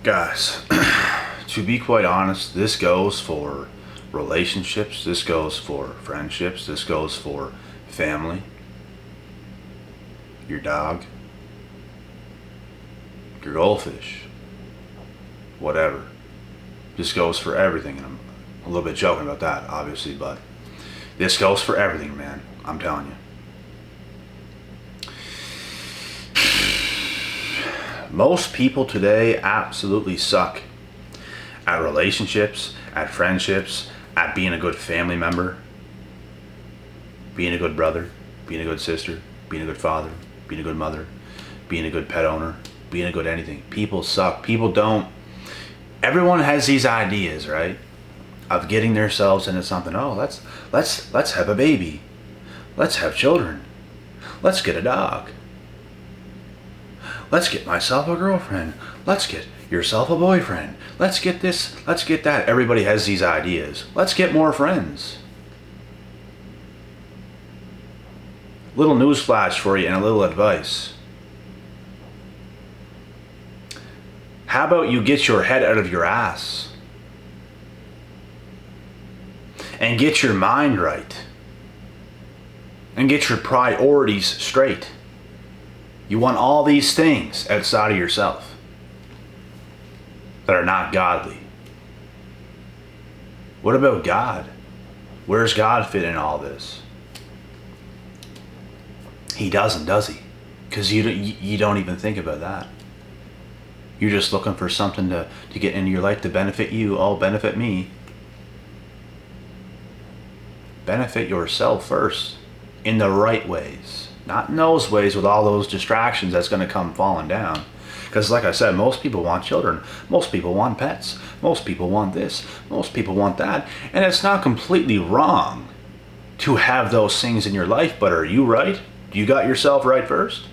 Guys, to be quite honest, this goes for relationships, this goes for friendships, this goes for family, your dog, your goldfish, whatever. This goes for everything, and I'm a little bit joking about that, obviously, but this goes for everything, man. I'm telling you. Most people today absolutely suck at relationships, at friendships, at being a good family member, being a good brother, being a good sister, being a good father, being a good mother, being a good pet owner, being a good anything. People suck. People don't. Everyone has these ideas, right? Of getting themselves into something. Oh, let's have a baby. Let's have children. Let's get a dog. Let's get myself a girlfriend. Let's get yourself a boyfriend. Let's get this. Let's get that. Everybody has these ideas. Let's get more friends. Little newsflash for you and a little advice. How about you get your head out of your ass and get your mind right and get your priorities straight. You want all these things outside of yourself that are not godly. What about God? Where's God fit in all this? He doesn't, does he? Because you don't even think about that. You're just looking for something to get into your life to benefit you. Oh, benefit me. Benefit yourself first in the right ways. Not in those ways with all those distractions that's going to come falling down. Because like I said, most people want children. Most people want pets. Most people want this. Most people want that. And it's not completely wrong to have those things in your life, but are you right? You got yourself right first?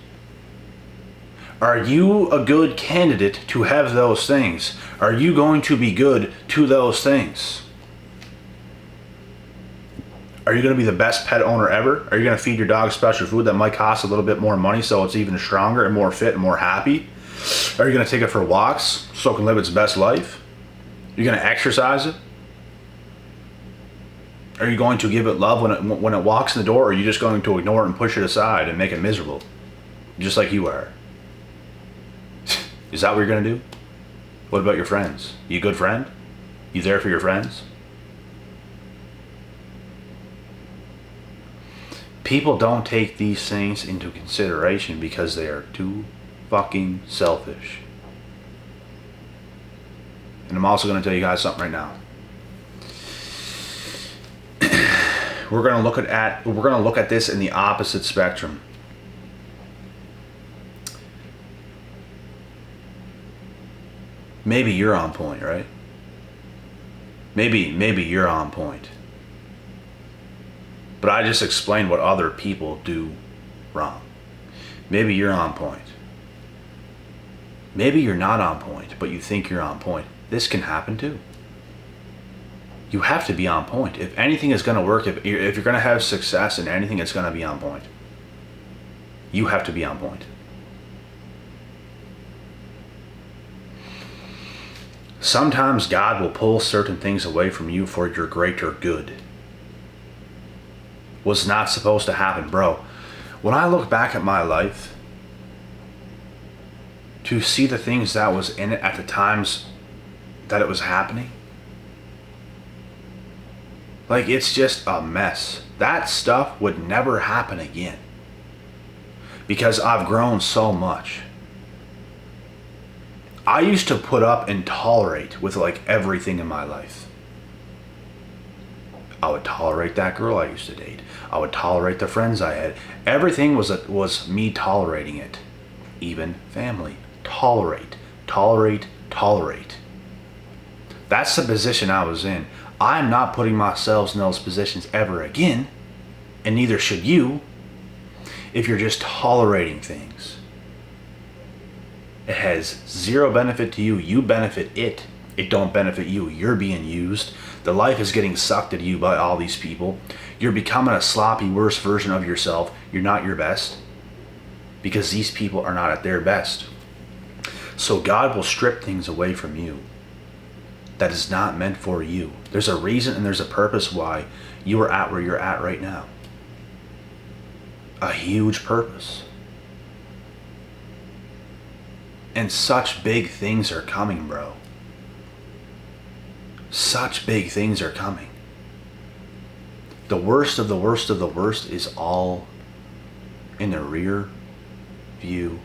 Are you a good candidate to have those things? Are you going to be good to those things? Are you going to be the best pet owner ever? Are you going to feed your dog special food that might cost a little bit more money so it's even stronger and more fit and more happy? Are you going to take it for walks so it can live its best life? Are you going to exercise it? Are you going to give it love when it walks in the door, or are you just going to ignore it and push it aside and make it miserable? Just like you are. Is that what you're going to do? What about your friends? You a good friend? You there for your friends? People don't take these things into consideration because they are too fucking selfish. And I'm also going to tell you guys something right now. We're going to look at this in the opposite spectrum. Maybe you're on point, right? Maybe you're on point. But I just explained what other people do wrong. Maybe you're on point. Maybe you're not on point, but you think you're on point. This can happen too. You have to be on point. If anything is going to work, if you're going to have success in anything, it's going to be on point. You have to be on point. Sometimes God will pull certain things away from you for your greater good. Was not supposed to happen, bro. When I look back at my life, to see the things that was in it at the times that it was happening, like, it's just a mess. That stuff would never happen again because I've grown so much. I used to put up and tolerate with like everything in my life. I would tolerate that girl I used to date. I would tolerate the friends I had. Everything was me tolerating it. Even family. Tolerate. That's the position I was in. I'm not putting myself in those positions ever again, and neither should you if you're just tolerating things. It has zero benefit to you. You benefit it. It don't benefit you. You're being used. The life is getting sucked at you by all these people. You're becoming a sloppy, worse version of yourself. You're not your best because these people are not at their best. So God will strip things away from you that is not meant for you. There's a reason and there's a purpose why you are at where you're at right now. A huge purpose. And such big things are coming, bro. Such big things are coming. The worst of the worst of the worst is all in the rear view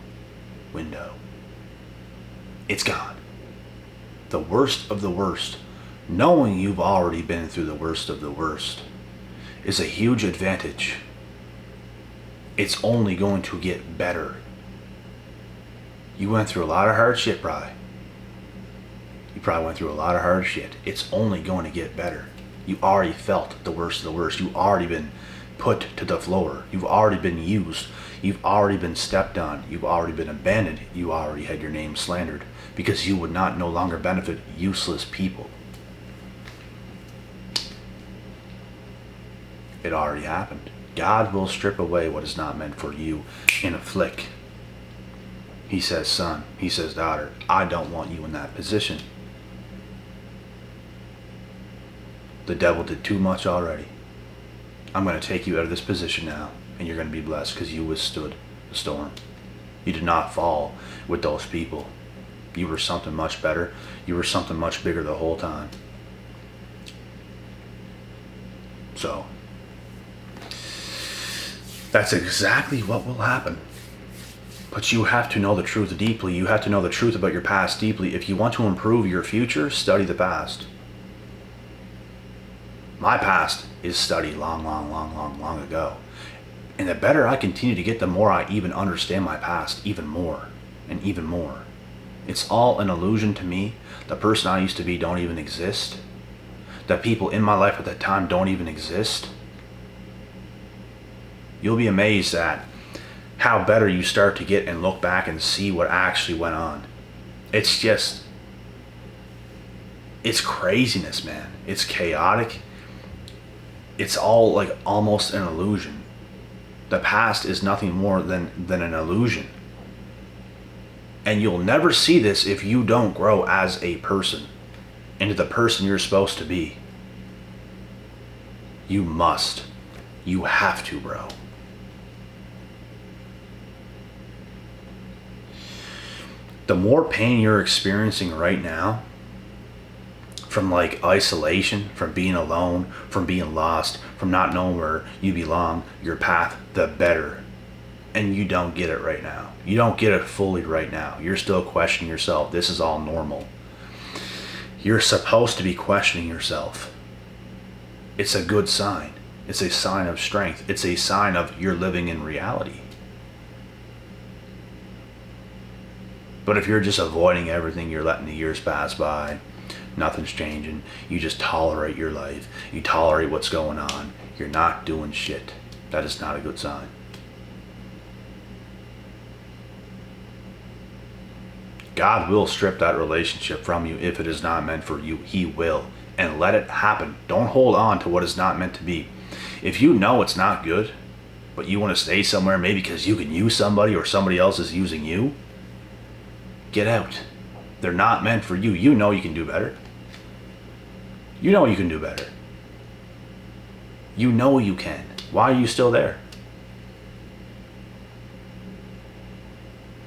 window. It's gone. The worst of the worst, knowing you've already been through the worst of the worst, is a huge advantage. It's only going to get better. You went through a lot of hard shit, probably. You probably went through a lot of hard shit. It's only going to get better. You already felt the worst of the worst. You've already been put to the floor. You've already been used. You've already been stepped on. You've already been abandoned. You already had your name slandered because you would not no longer benefit useless people. It already happened. God will strip away what is not meant for you in a flick. He says, son, he says, daughter, I don't want you in that position. The devil did too much already. I'm going to take you out of this position now, and you're going to be blessed because you withstood the storm. You did not fall with those people. You were something much better. You were something much bigger the whole time. So, that's exactly what will happen. But you have to know the truth deeply. You have to know the truth about your past deeply. If you want to improve your future, study the past. My past is studied long ago. And the better I continue to get, the more I even understand my past even more and even more. It's all an illusion to me. The person I used to be don't even exist. The people in my life at that time don't even exist. You'll be amazed at how better you start to get and look back and see what actually went on. It's just, it's craziness, man. It's chaotic. It's all like almost an illusion. The past is nothing more than an illusion. And you'll never see this if you don't grow as a person into the person you're supposed to be. You must. You have to, bro. The more pain you're experiencing right now, from like isolation, from being alone, from being lost, from not knowing where you belong, your path, the better. And you don't get it right now. You don't get it fully right now. You're still questioning yourself. This is all normal. You're supposed to be questioning yourself. It's a good sign. It's a sign of strength. It's a sign of you're living in reality. But if you're just avoiding everything, you're letting the years pass by, nothing's changing, you just tolerate your life, you tolerate what's going on, you're not doing shit. That is not a good sign. God will strip that relationship from you if it is not meant for you. He will. And let it happen. Don't hold on to what is not meant to be. If you know it's not good, but you want to stay somewhere maybe because you can use somebody or somebody else is using you, get out. They're not meant for you. You know you can do better. You know you can do better. You know you can. Why are you still there?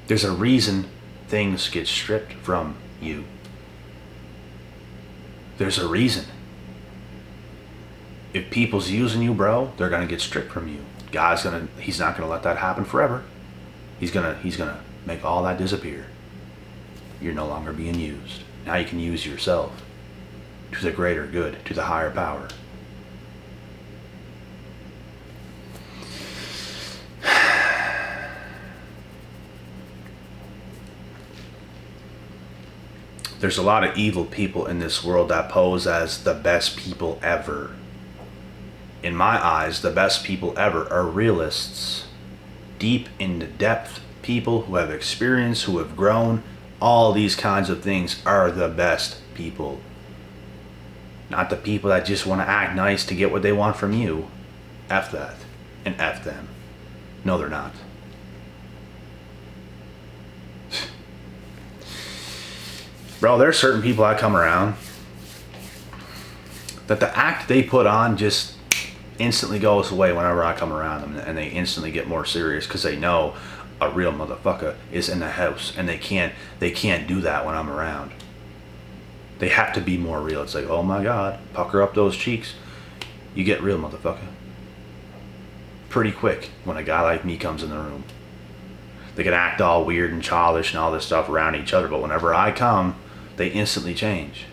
There's a reason things get stripped from you. There's a reason. If people's using you, bro, they're gonna get stripped from you. He's not gonna let that happen forever. He's gonna make all that disappear. You're no longer being used. Now you can use yourself to the greater good, to the higher power. There's a lot of evil people in this world that pose as the best people ever. In my eyes, the best people ever are realists. Deep in the depth, people who have experience, who have grown, all these kinds of things are the best people. Not the people that just want to act nice to get what they want from you. F that. And F them. No, they're not. Bro, there's certain people I come around that the act they put on just instantly goes away whenever I come around them, and they instantly get more serious because they know a real motherfucker is in the house, and they can't do that when I'm around. They have to be more real. It's like, oh my God, pucker up those cheeks. You get real, motherfucker. Pretty quick when a guy like me comes in the room. They can act all weird and childish and all this stuff around each other, but whenever I come, they instantly change.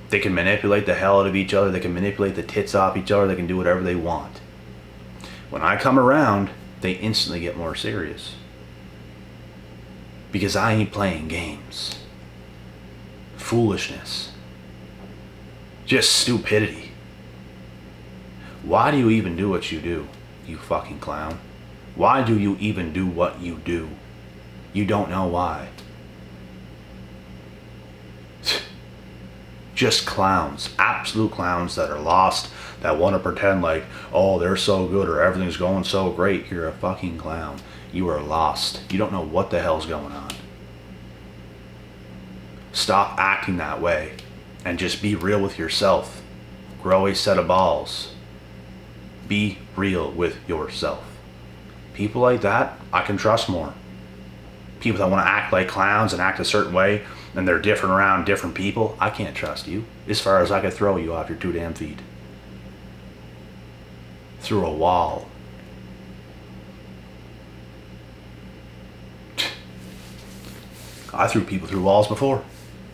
They can manipulate the hell out of each other. They can manipulate the tits off each other. They can do whatever they want. When I come around, they instantly get more serious. Because I ain't playing games. Foolishness. Just stupidity. Why do you even do what you do, you fucking clown? Why do you even do what you do? You don't know why. Just clowns, absolute clowns that are lost, that want to pretend like, oh, they're so good or everything's going so great. You're a fucking clown. You are lost. You don't know what the hell's going on. Stop acting that way and just be real with yourself. Grow a set of balls. Be real with yourself. People like that, I can trust more. People that want to act like clowns and act a certain way, and they're different around different people, I can't trust you. As far as I could throw you off your 2 damn feet. Through a wall. I threw people through walls before.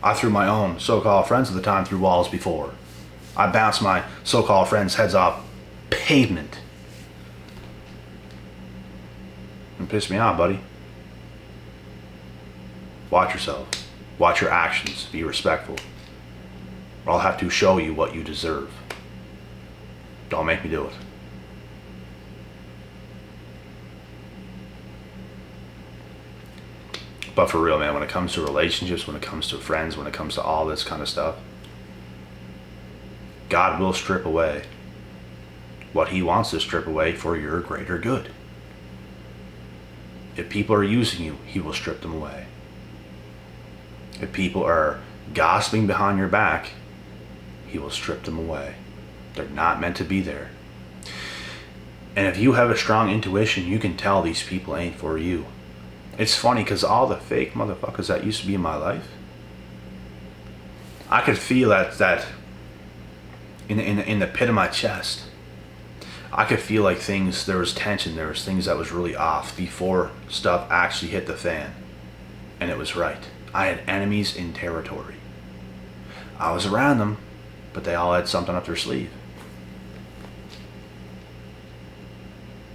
I threw my own so-called friends at the time through walls before. I bounced my so-called friends' heads off pavement. It pissed me off, buddy. Watch yourself. Watch your actions. Be respectful. Or I'll have to show you what you deserve. Don't make me do it. But for real, man, when it comes to relationships, when it comes to friends, when it comes to all this kind of stuff, God will strip away what He wants to strip away for your greater good. If people are using you, He will strip them away. If people are gossiping behind your back, He will strip them away. They're not meant to be there. And if you have a strong intuition, you can tell these people ain't for you. It's funny because all the fake motherfuckers that used to be in my life, I could feel that in the pit of my chest. I could feel like there was tension, there was things that was really off before stuff actually hit the fan. And it was right. I had enemies in territory. I was around them, but they all had something up their sleeve.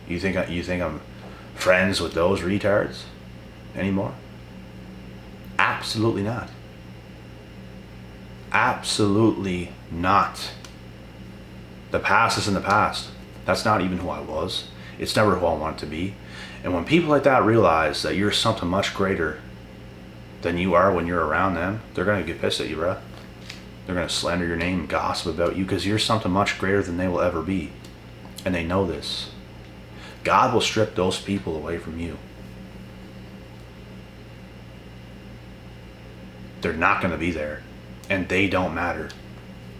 You think I'm friends with those retards anymore? Absolutely not. Absolutely not. The past is in the past. That's not even who I was. It's never who I want to be. And when people like that realize that you're something much greater than you are when you're around them, they're going to get pissed at you, bro. They're going to slander your name and gossip about you because you're something much greater than they will ever be. And they know this. God will strip those people away from you. They're not going to be there. And they don't matter.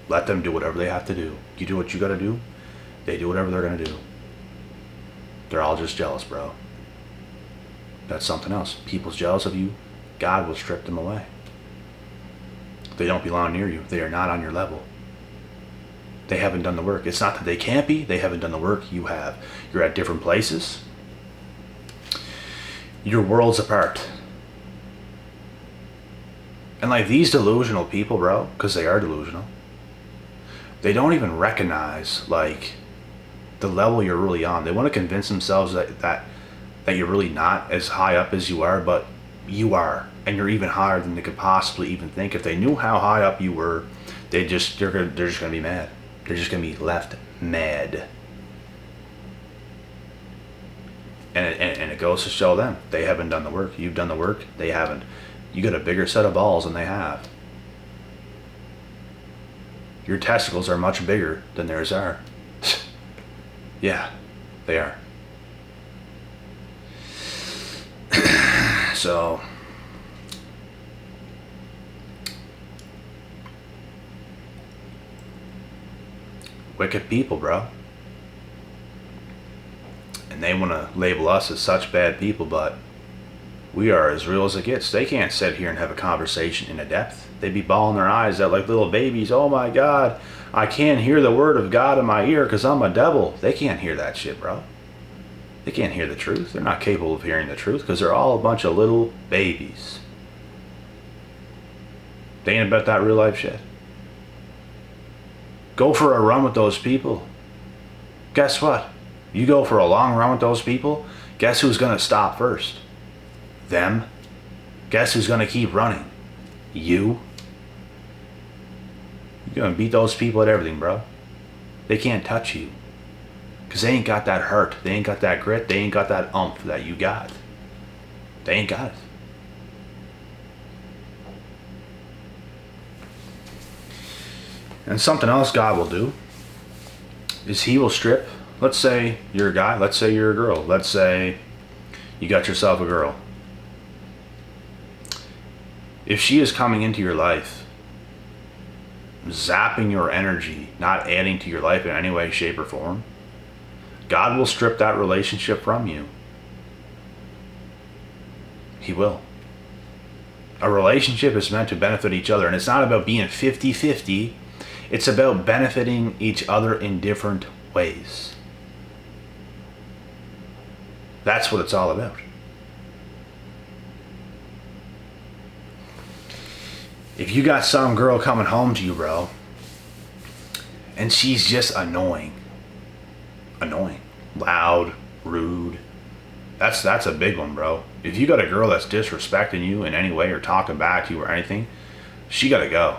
Let them do whatever they have to do. You do what you got to do. They do whatever they're going to do. They're all just jealous, bro. That's something else. People's jealous of you. God will strip them away. They don't belong near you. They are not on your level. They haven't done the work. It's not that they can't be. They haven't done the work. You have. You're at different places. Your world's apart. And like these delusional people, bro, because they are delusional, they don't even recognize like the level you're really on. They want to convince themselves that you're really not as high up as you are, but you are, and you're even higher than they could possibly even think. If they knew how high up you were, they're just gonna be mad. They're just gonna be left mad. And it goes to show them they haven't done the work. You've done the work. They haven't. You got a bigger set of balls than they have. Your testicles are much bigger than theirs are. Yeah, they are. So, Wicked people, bro. And they want to label us as such bad people, but we are as real as it gets. They can't sit here and have a conversation in a depth. They'd be bawling their eyes out like little babies. Oh my God, I can't hear the word of God in my ear because I'm a devil. They can't hear that shit, bro. They can't hear the truth. They're not capable of hearing the truth because they're all a bunch of little babies. They ain't about that real life shit. Go for a run with those people. Guess what? You go for a long run with those people, guess who's going to stop first? Them. Guess who's going to keep running? You. You're going to beat those people at everything, bro. They can't touch you. Because they ain't got that hurt. They ain't got that grit. They ain't got that oomph that you got. They ain't got it. And something else God will do is He will strip. Let's say you're a guy. Let's say you're a girl. Let's say you got yourself a girl. If she is coming into your life, zapping your energy, not adding to your life in any way, shape, or form, God will strip that relationship from you. He will. A relationship is meant to benefit each other, and it's not about being 50-50. It's about benefiting each other in different ways. That's what it's all about. If you got some girl coming home to you, bro, and she's just annoying, loud, rude, that's a big one, bro. If you got a girl that's disrespecting you in any way or talking back to you or anything, she gotta go.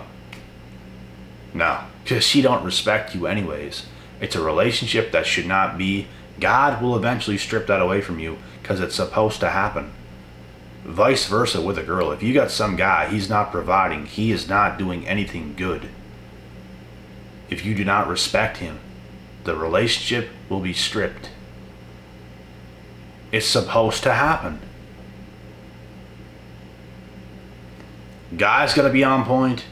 No, because she don't respect you anyways. It's a relationship that should not be. God will eventually strip that away from you because it's supposed to happen. Vice versa with a girl. If you got some guy, he's not providing, he is not doing anything good. If you do not respect him, the relationship will be stripped. It's supposed to happen. Guy's gotta be on point.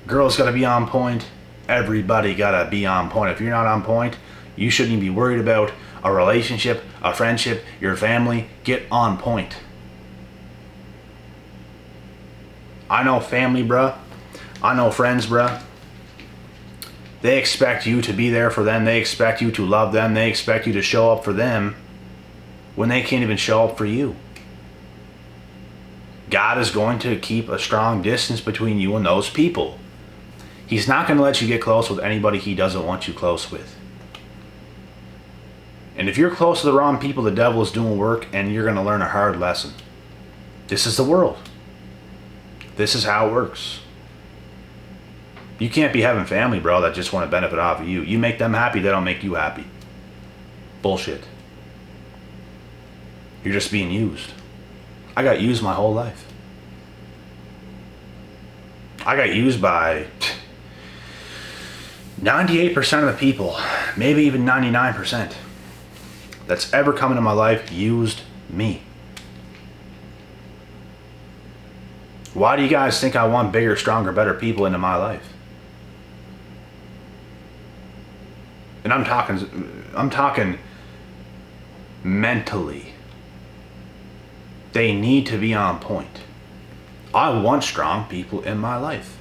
Girl's gotta be on point. Everybody gotta be on point. If you're not on point, you shouldn't even be worried about a relationship, a friendship, your family. Get on point. I know family, bruh. I know friends, bruh. They expect you to be there for them. They expect you to love them. They expect you to show up for them when they can't even show up for you. God is going to keep a strong distance between you and those people. He's not going to let you get close with anybody He doesn't want you close with. And if you're close to the wrong people, the devil is doing work and you're going to learn a hard lesson. This is the world. This is how it works. You can't be having family, bro, that just want to benefit off of you. You make them happy, they don't make you happy. Bullshit. You're just being used. I got used my whole life. I got used by 98% of the people, maybe even 99%, that's ever come into my life used me. Why do you guys think I want bigger, stronger, better people into my life? And I'm talking mentally. They need to be on point. I want strong people in my life.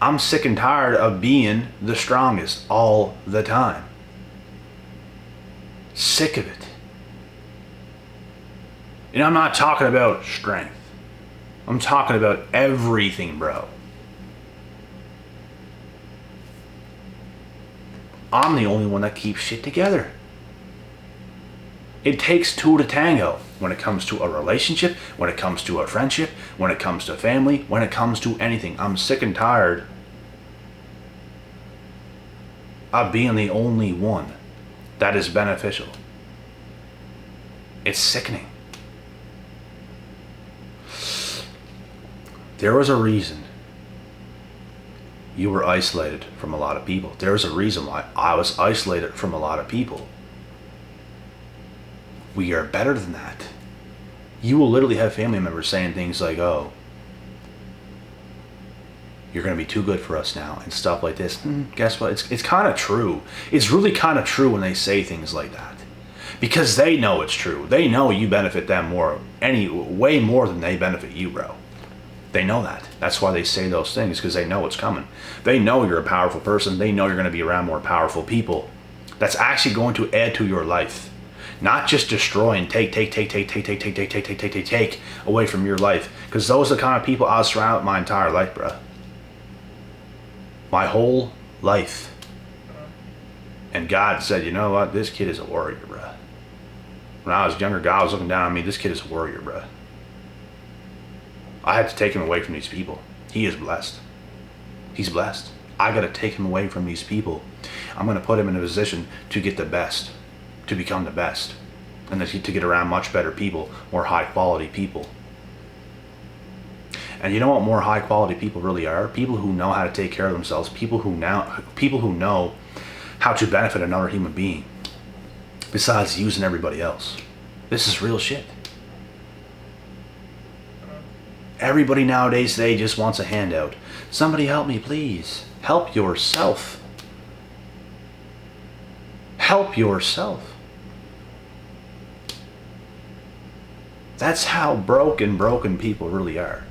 I'm sick and tired of being the strongest all the time. Sick of it. And I'm not talking about strength. I'm talking about everything, bro. I'm the only one that keeps shit together. It takes two to tango when it comes to a relationship, when it comes to a friendship, when it comes to family, when it comes to anything. I'm sick and tired of being the only one that is beneficial. It's sickening. There was a reason you were isolated from a lot of people. There was a reason why I was isolated from a lot of people. We are better than that. You will literally have family members saying things like, oh, You're going to be too good for us now and stuff like this. Guess what? It's kind of true. It's really kind of true when they say things like that. Because they know it's true. They know you benefit them way more than they benefit you, bro. They know that. That's why they say those things, because they know it's coming. They know you're a powerful person. They know you're going to be around more powerful people. That's actually going to add to your life. Not just destroy and take away from your life. Because those are the kind of people I was surrounded with my entire life, bro. My whole life. And God said, you know what? This kid is a warrior, bro. When I was younger, God was looking down on me. This kid is a warrior, bro. I had to take him away from these people. He is blessed. He's blessed. I got to take him away from these people. I'm going to put him in a position to get the best, to become the best, and to get around much better people, more high quality people. And you know what more high quality people really are? People who know how to take care of themselves. People who know how to benefit another human being. Besides using everybody else. This is real shit. Everybody nowadays today just wants a handout. Somebody help me, please. Help yourself. Help yourself. That's how broken people really are.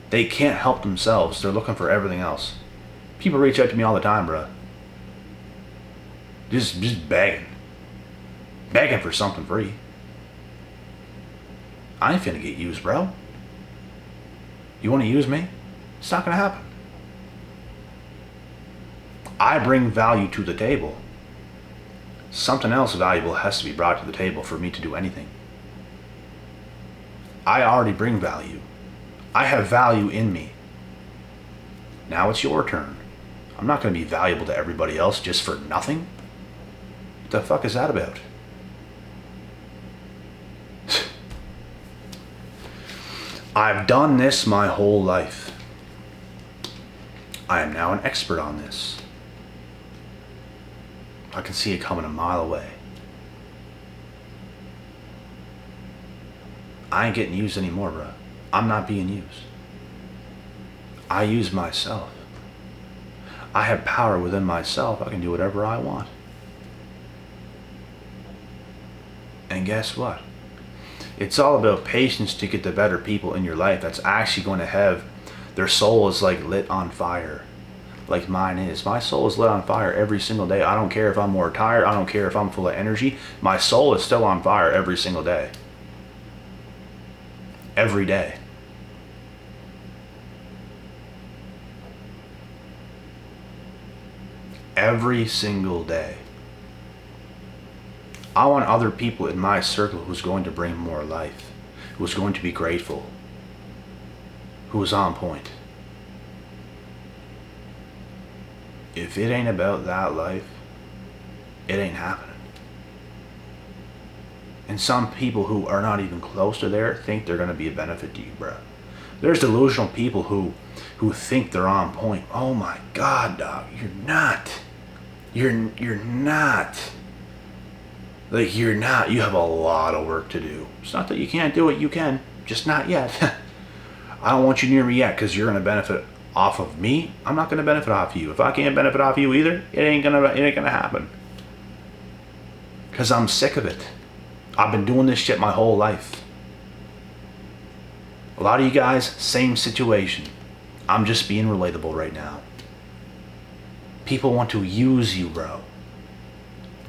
They can't help themselves. They're looking for everything else. People reach out to me all the time, bro. Just begging. Begging for something free. I ain't finna get used, bro. You want to use me? It's not gonna happen. I bring value to the table. Something else valuable has to be brought to the table for me to do anything. I already bring value. I have value in me. Now it's your turn. I'm not going to be valuable to everybody else just for nothing. What the fuck is that about? I've done this my whole life. I am now an expert on this. I can see it coming a mile away. I ain't getting used anymore, bro. I'm not being used. I use myself. I have power within myself. I can do whatever I want. And guess what? It's all about patience to get the better people in your life that's actually going to have their soul is like lit on fire. Like mine is. My soul is lit on fire every single day. I don't care if I'm more tired. I don't care if I'm full of energy. My soul is still on fire every single day. Every day. Every single day. I want other people in my circle who's going to bring more life, who's going to be grateful, who is on point. If it ain't about that life, it ain't happening. And some people who are not even close to there think they're going to be a benefit to you, bro. There's delusional people who think they're on point. Oh my God, dog, you're not. You're not. Like, you're not. You have a lot of work to do. It's not that you can't do it. You can. Just not yet. I don't want you near me yet because you're going to benefit off of me. I'm not going to benefit off of you. If I can't benefit off of you either, it ain't gonna happen. Because I'm sick of it. I've been doing this shit my whole life. A lot of you guys, same situation. I'm just being relatable right now. People want to use you, bro.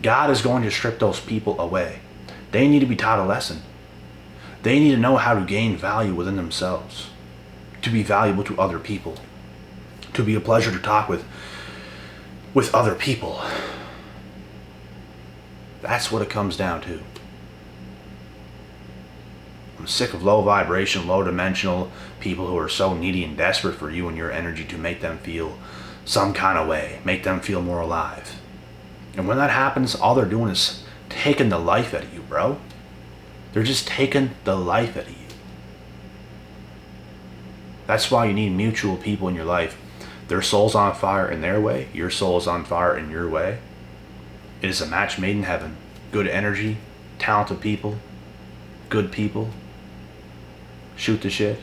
God is going to strip those people away. They need to be taught a lesson. They need to know how to gain value within themselves. To be valuable to other people. To be a pleasure to talk with other people. That's what it comes down to. I'm sick of low vibration, low dimensional people who are so needy and desperate for you and your energy to make them feel some kind of way, make them feel more alive. And when that happens, all they're doing is taking the life out of you, bro. They're just taking the life out of you. That's why you need mutual people in your life. Their soul's on fire in their way, your soul is on fire in your way. It is a match made in heaven. Good energy, talented people, good people. Shoot the shit.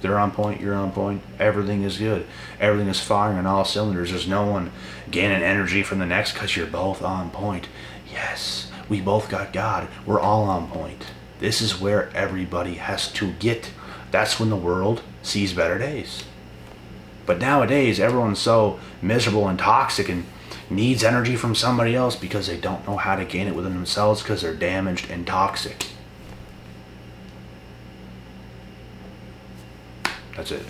They're on point, you're on point. Everything is good. Everything is firing on all cylinders. There's no one gaining energy from the next because you're both on point. Yes, we both got God. We're all on point. This is where everybody has to get. That's when the world sees better days. But nowadays, everyone's so miserable and toxic and needs energy from somebody else because they don't know how to gain it within themselves because they're damaged and toxic. That's it.